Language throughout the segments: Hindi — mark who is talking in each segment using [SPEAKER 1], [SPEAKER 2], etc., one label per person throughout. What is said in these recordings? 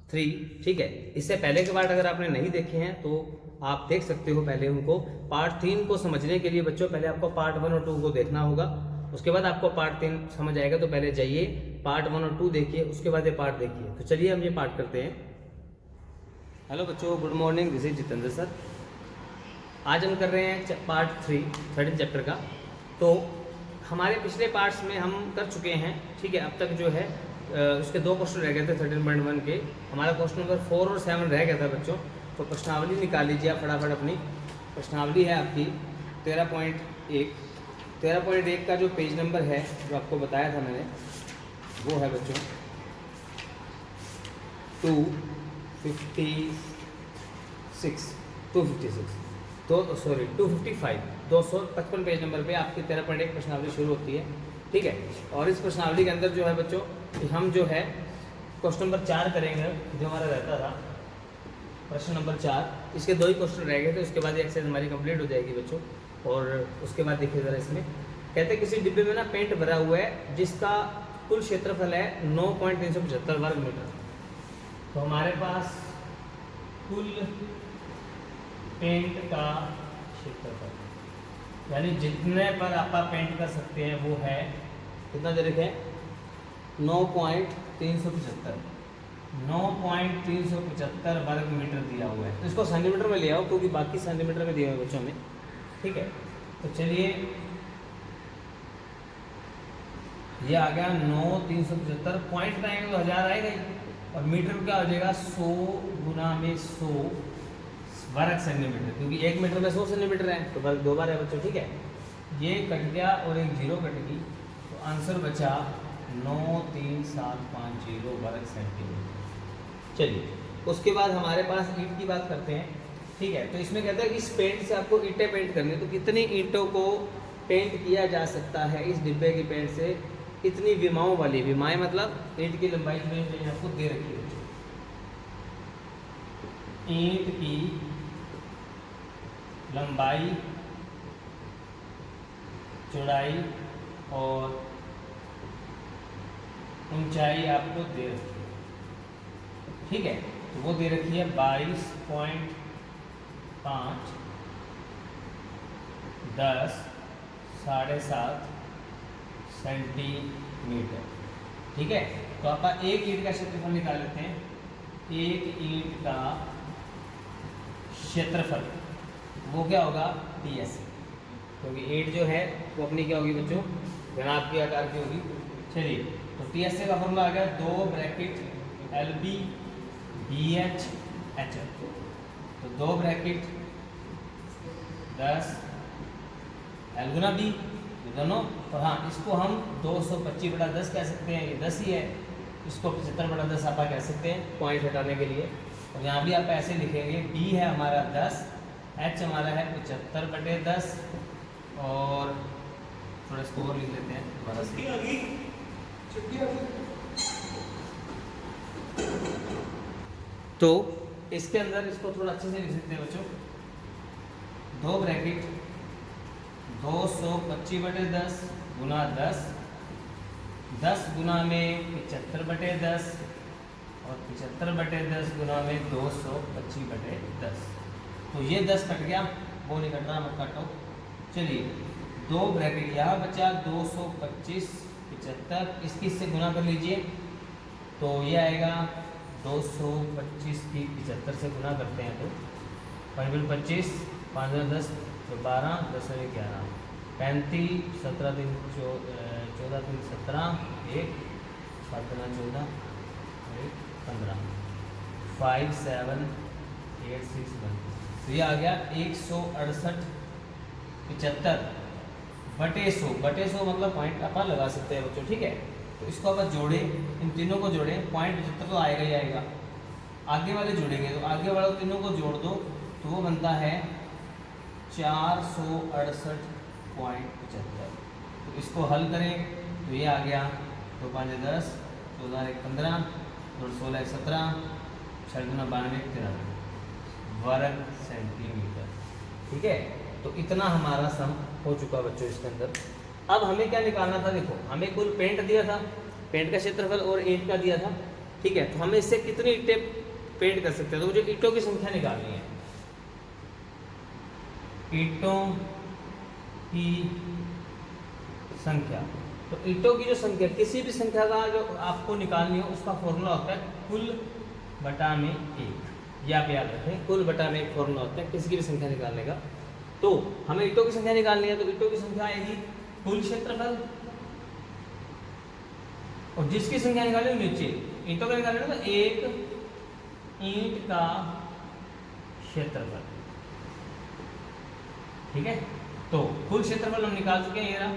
[SPEAKER 1] 3, ठीक है। इससे पहले के पार्ट अगर आपने नहीं देखे हैं तो आप देख सकते हो पहले उनको। पार्ट 3 को समझने के लिए बच्चों पहले आपको पार्ट 1 और 2 को देखना होगा, उसके बाद आपको पार्ट 3 समझ आएगा। तो पहले जाइए पार्ट 1 और 2 देखिए, उसके बाद ये पार्ट देखिए। तो चलिए हम ये पार्ट करते हैं। हेलो बच्चों, good morning, this is Jitendra sir. आज हम कर रहे हैं पार्ट 3 13 चैप्टर का। तो हमारे पिछले पार्ट्स में हम कर चुके हैं, ठीक है। अब तक जो है उसके 2 क्वेश्चन रह गए थे 13.1 के। हमारा क्वेश्चन नंबर 4 और 7 रह गया था बच्चों। तो प्रश्नावली निकाल लीजिए आप फटाफट अपनी। प्रश्नावली है आपकी 13.1। 13.1 का जो पेज नंबर है जो आपको बताया था मैंने, वो है बच्चों 255। 255 पेज नंबर पे आपकी 13.1 प्रश्नावली शुरू होती है, ठीक है। और इस प्रश्नावली के अंदर जो है बच्चों हम जो है क्वेश्चन नंबर 4 करेंगे, जो हमारा रहता था प्रश्न नंबर 4। इसके 2 ही क्वेश्चन रह गए थे, उसके बाद एक्सरसाइज हमारी कंप्लीट हो जाएगी बच्चों। और उसके बाद देखिए ज़रा, इसमें कहते हैं किसी डिब्बे में ना पेंट भरा हुआ है जिसका कुल क्षेत्रफल है 9.375 वर्ग मीटर। तो हमारे पास कुल पेंट का क्षेत्रफल यानी जितने पर आप पेंट कर सकते हैं वो है कितना दे रखे हैं 9.375 वर्ग मीटर दिया हुआ है। तो इसको सेंटीमीटर में ले आओ क्योंकि बाकी सेंटीमीटर में दिए हुए बच्चों में, ठीक है। तो चलिए ये आ गया 9.375। पॉइंट में आएगा तो 1000 आएगा ही, और मीटर क्या हो जाएगा 100 गुना में 100 वर्ग सेंटीमीटर, क्योंकि 1 मीटर में 100 सेंटीमीटर है तो वर्ग 2 बार है बच्चों, ठीक है। ये कट गया और एक 0 कट गई, तो आंसर बचा 93750 वर्ग सेंटीमीटर। चलिए उसके बाद हमारे पास ईंट की बात करते हैं, ठीक है। तो इसमें कहता है कि इस पेंट से आपको ईंटें पेंट करनी है, तो कितनी ईंटों को पेंट किया जा सकता है इस डिब्बे की पेंट से, इतनी विमाओं वाली। विमाएं मतलब ईंट की लंबाई में आपको दे रखी है। ईंट की लंबाई, चौड़ाई और ऊंचाई आपको दे रखी है, ठीक है। तो वो दे रखी है 22.5, 10, 7.5 सेंटीमीटर, ठीक है। तो आप एक ईंट का क्षेत्रफल निकाल लेते हैं। एक ईंट का क्षेत्रफल वो क्या होगा ts, क्योंकि ईंट जो है वो अपनी क्या होगी बच्चों घनाभ के आकार की होगी। चलिए तो ts का फॉर्मूला आ गया 2 ब्रैकेट LB BH HL। तो 2 ब्रैकेट 10 L गुना B दोनों। तो हाँ, इसको हम 225/10 कह सकते हैं, ये 10 ही है। इसको 75/10 आप कह सकते हैं पॉइंट हटाने के लिए। और यहाँ भी आप ऐसे लिखेंगे, B है हमारा 10, H हमारा है 75/10, और थोड़ा इसको और लिख लेते हैं दोबारा से। तो इसके अंदर इसको थोड़ा अच्छे से लिख सकते हैं बच्चों। 2 ब्रैकेट 225/10 गुना 10, 10 गुना में 75/10 और 75/10 गुना में 225/10। तो ये 10 कट गया, वो नहीं कट रहा, मत काटो। चलिए 2 ब्रैकेट यहाँ बचा 225 75, इसकी इससे गुना कर लीजिए तो ये आएगा 225 की 75 से गुना करते हैं तो 5 25, 5 10 तो 12, 10 11, 35, 17 दिन 14 दिन 17, 1 7 14, 15, 5 7 8 6 1। तो ये आ गया 168/75/100 मतलब पॉइंट अपन लगा सकते हैं बच्चों, ठीक है। तो इसको अपन जोड़ें, इन तीनों को जोड़ें, 0.75 तो आएगा ही आएगा। आगे वाले जोड़ेंगे तो आगे वाले तीनों को जोड़ दो तो वो बनता है 468.75। तो इसको हल करें तो ये आ गया 2 5 10, 14 1 15, 16 1 17, 6 2 92 93 वर्ग सेंटीमीटर, ठीक है। तो इतना हमारा सम हो चुका बच्चों इसके अंदर। अब हमें क्या निकालना था, देखो हमें कुल पेंट दिया था, पेंट का क्षेत्रफल और ईंट का दिया था, ठीक है, तो हमें इससे कितनी ईंटें पेंट कर सकते हैं, तो मुझे ईंटों की संख्या निकालनी है। ईंटों की संख्या, तो ईंटों की जो संख्या, किसी भी संख्या का जो आपको निकालनी हो उसका फॉर्मूला होता है कुल बटा में 1। ये आप याद रखें, कुल बटा में 1 फॉर्मूला होता है किसी की भी संख्या निकालने का। तो हमें ईंटों की संख्या निकालनी है, तो ईंटों की संख्या आएगी कुल क्षेत्रफल, और जिसकी संख्या निकाली नीचे ईंटों का निकालना, तो एक ईंट का क्षेत्रफल। ठीक है, तो कुल क्षेत्रफल हम निकाल चुके हैं, ये रहा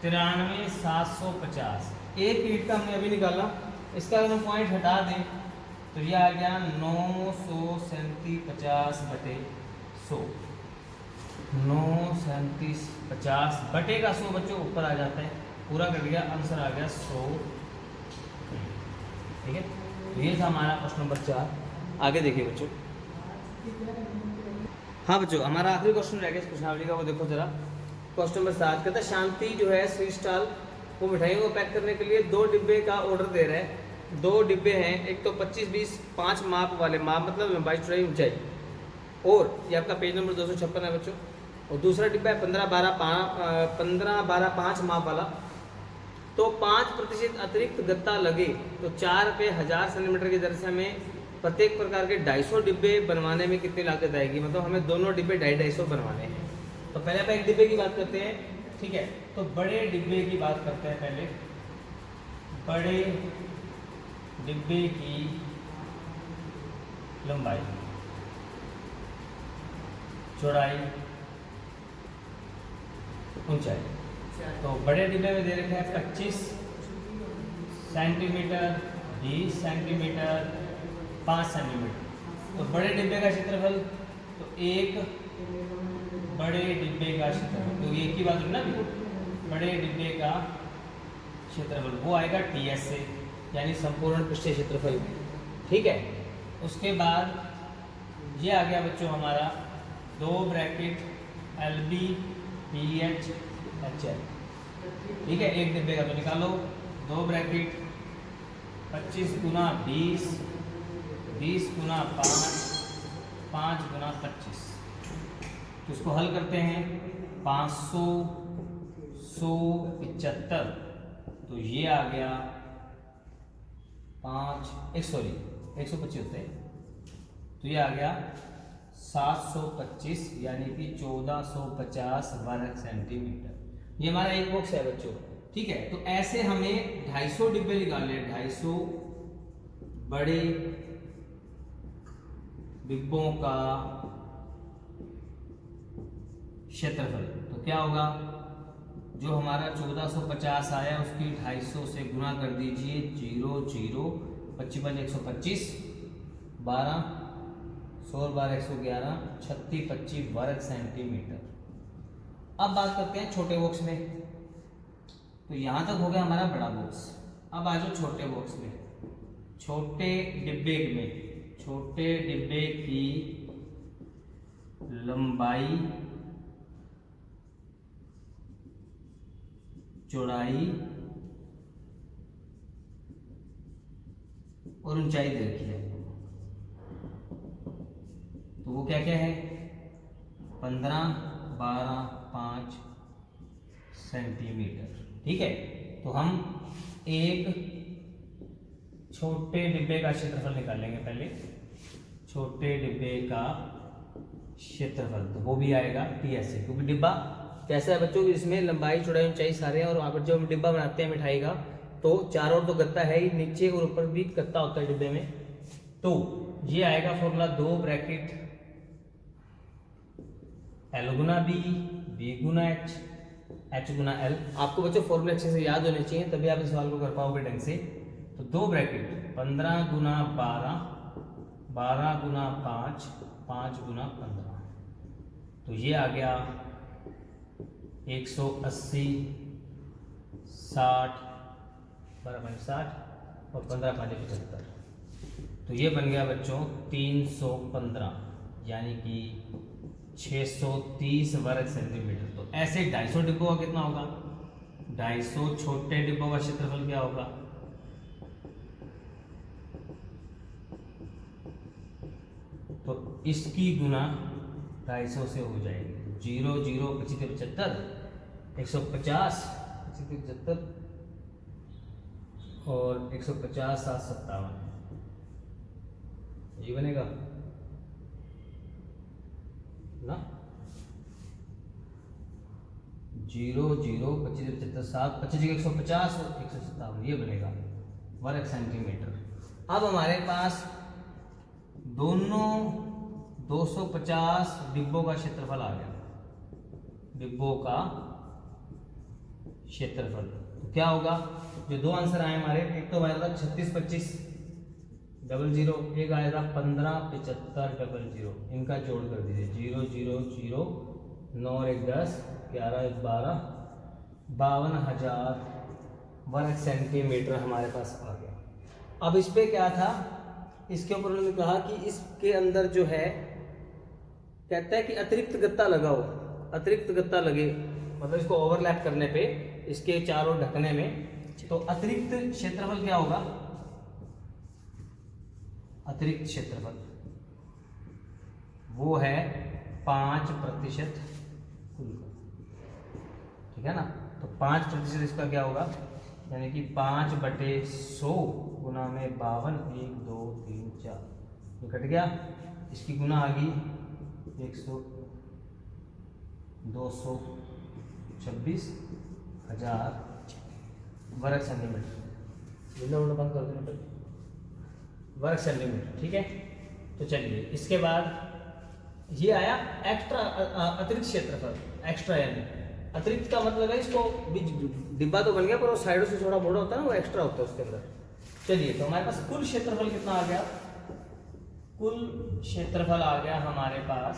[SPEAKER 1] 93,750। एक ईंट का हमने अभी निकाला, इसका अगर हम पॉइंट हटा दें तो ये आ गया 93750 बटे 100। 93750 बटे का 100 बच्चों ऊपर आ जाता है, पूरा कर दिया, आंसर आ गया 100। ठीक है, तो ये था हमारा क्वेश्चन नंबर 4। आगे देखिए बच्चों। हाँ बच्चों, हमारा आखिरी क्वेश्चन रह गया इस प्रश्नावली का, वो देखो जरा। क्वेश्चन नंबर 7 कहता है शांति जो है स्वीट स्टॉल वो मिठाइयों को पैक करने के लिए 2 डिब्बे का ऑर्डर दे रहा है। 2 डिब्बे हैं, एक तो 25-20 5 माप वाले, माप मतलब लंबाई चौड़ाई ऊंचाई, और ये आपका पेज नंबर 256 है बच्चों। और दूसरा डिब्बा है 15-12 5 माप वाला। तो 5% अतिरिक्त गत्ता लगे तो 4 रुपये 1000 सेंटीमीटर की दर से हमें प्रत्येक प्रकार के 250 डिब्बे बनवाने में कितनी लागत आएगी, मतलब हमें दोनों डिब्बे 250 बनवाने हैं। तो पहले आप एक डिब्बे की बात करते हैं। ठीक है, तो बड़े डिब्बे की बात करते हैं पहले। बड़े डिब्बे की लंबाई, चौड़ाई, ऊंचाई। तो बड़े डिब्बे में दे रखे हैं 25 सेंटीमीटर, 20 सेंटीमीटर, 5 सेंटीमीटर। तो बड़े डिब्बे का क्षेत्रफल, तो एक बड़े डिब्बे का क्षेत्रफल, तो एक ही बात है ना, बड़े डिब्बे का क्षेत्रफल वो आएगा TS से, यानी संपूर्ण पृष्ठीय क्षेत्रफल। ठीक है, उसके बाद ये आ गया बच्चों हमारा 2 ब्रैकेट LB PH HL। ठीक है, एक डिब्बे का तो निकालो, 2 ब्रैकेट 25 गुना 20, 20 गुना 5, 5 गुना 25। तो इसको हल करते हैं, 500 175, तो ये आ गया 125 होते हैं, तो ये आ गया 725, यानी कि 1450 वर्ग सेंटीमीटर। ये हमारा एक बॉक्स है बच्चों। ठीक है, तो ऐसे हमें 250 डिब्बे निकालने, 250 बड़े डिब्बों का क्षेत्रफल। तो क्या होगा, जो हमारा 1450 आया उसकी 250 से गुना कर दीजिए, 0 0 55 125, 12 16 12 111, 36 25 वर्ग सेंटीमीटर। अब बात करते हैं छोटे बॉक्स में। तो यहां तक हो गया हमारा बड़ा बॉक्स। अब आ जाओ छोटे बॉक्स में। छोटे डिब्बे में, छोटे डिब्बे की लंबाई, चौड़ाई और ऊंचाई दे रखी है। तो वो क्या क्या है, 15 12 5 सेंटीमीटर। ठीक है, तो हम एक छोटे डिब्बे का क्षेत्रफल निकालेंगे पहले। छोटे डिब्बे का क्षेत्रफल, तो वो भी आएगा TS से, क्योंकि डिब्बा कैसा है बच्चों, इसमें लंबाई चौड़ाई ऊंचाई सारे हैं। और वहाँ पर जब हम डिब्बा बनाते हैं मिठाई का, तो चारों ओर तो गत्ता है ही, नीचे और ऊपर भी गत्ता होता है डिब्बे में। तो ये आएगा फॉर्मूला 2 ब्रैकेट L गुना B, B गुना H, H गुना L। आपको बच्चों फॉर्मूले अच्छे से याद होने चाहिए, तभी आप इस सवाल को कर पाओगे ढंग से। तो 2 ब्रैकेट 15 गुना 12, 12 गुना 5, 5 गुना 15। तो ये आ गया 180, 60, 12.60 और 15 5 75। तो ये बन गया बच्चों 315, यानी कि 630 वर्ग सेंटीमीटर। तो ऐसे 250 डिब्बों का कितना होगा, 250 छोटे डिब्बों का क्षेत्रफल क्या होगा, इसकी गुना 250 से हो जाएगी। 0 0 25 75, 150 25 75 और 150 7 57, ये बनेगा ना। 0 0 25 75 7 25 150 और 157, ये बनेगा वर्ग सेंटीमीटर। अब हमारे पास दोनों 250 डिब्बों का क्षेत्रफल आ गया, डिब्बों का क्षेत्रफल। तो क्या होगा, जो दो आंसर आए हमारे, एक तो आया था 36 25 00, एक आया था 15 75 00, इनका जोड़ कर दीजिए। 0 0 0 9 1 10 11 1 12, 52,000 वर्ग सेंटीमीटर हमारे पास आ गया। अब इस पे क्या था, इसके ऊपर उन्होंने कहा कि इसके अंदर जो है, कहता है कि अतिरिक्त गत्ता लगाओ। अतिरिक्त गत्ता लगे मतलब इसको ओवरलैप करने पे, इसके चारों ढकने में, तो अतिरिक्त क्षेत्रफल क्या होगा, अतिरिक्त क्षेत्रफल वो है 5% कुल का, ठीक है ना। तो 5% इसका क्या होगा, यानी कि 5/100 गुना में 52 1 2 3 4, ये कट गया। इसकी गुना आ गई 100 226,000 वर्ग सेंटीमीटर। बंद कर देना वर्ग सेंटीमीटर, ठीक है। तो चलिए इसके बाद ये आया एक्स्ट्रा, अतिरिक्त क्षेत्रफल। एक्स्ट्रा यानी अतिरिक्त का मतलब है इसको डिब्बा तो बन गया पर वो साइडों से थोड़ा मोड़ा होता है ना, वो एक्स्ट्रा होता है उसके अंदर। चलिए तो हमारे पास कुल क्षेत्रफल कितना आ गया, कुल क्षेत्रफल आ गया हमारे पास,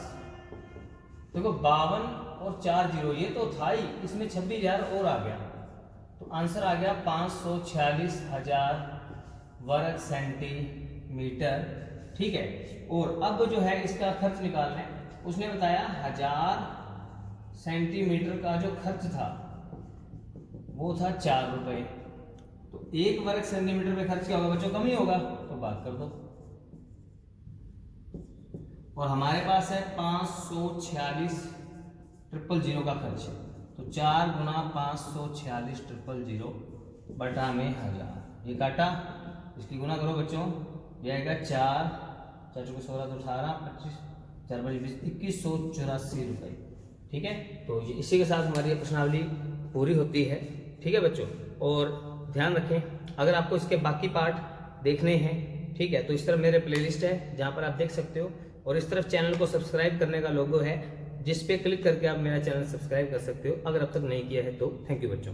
[SPEAKER 1] देखो 52 और 4 0, ये तो था ही, इसमें 26,000 और आ गया, तो आंसर आ गया 546,000 वर्ग सेंटीमीटर, ठीक है। और अब जो है इसका खर्च निकालना है, उसने बताया 1000 सेंटीमीटर का जो खर्च था वो था 4 रुपए। तो 1 वर्ग सेंटीमीटर पे खर्च क्या होगा बच्चों, कम ही होगा, तो बात कर दो। और हमारे पास है 546,000 का खर्च है, तो 4 गुना 546,000 बटा में 1000, ये काटा, इसकी गुना करो बच्चों, ये आएगा 4 4 को 16 तो 18 25 4 20 2184 रुपये, ठीक है। तो ये इसी के साथ हमारी प्रश्नावली पूरी होती है, ठीक है बच्चों। और ध्यान रखें, अगर आपको इसके बाकी पार्ट देखने हैं, ठीक है, तो इस तरफ मेरे प्लेलिस्ट है जहाँ पर आप देख सकते हो, और इस तरफ चैनल को सब्सक्राइब करने का लोगो है, जिस पे क्लिक करके आप मेरा चैनल सब्सक्राइब कर सकते हो अगर अब तक नहीं किया है तो। थैंक यू बच्चों।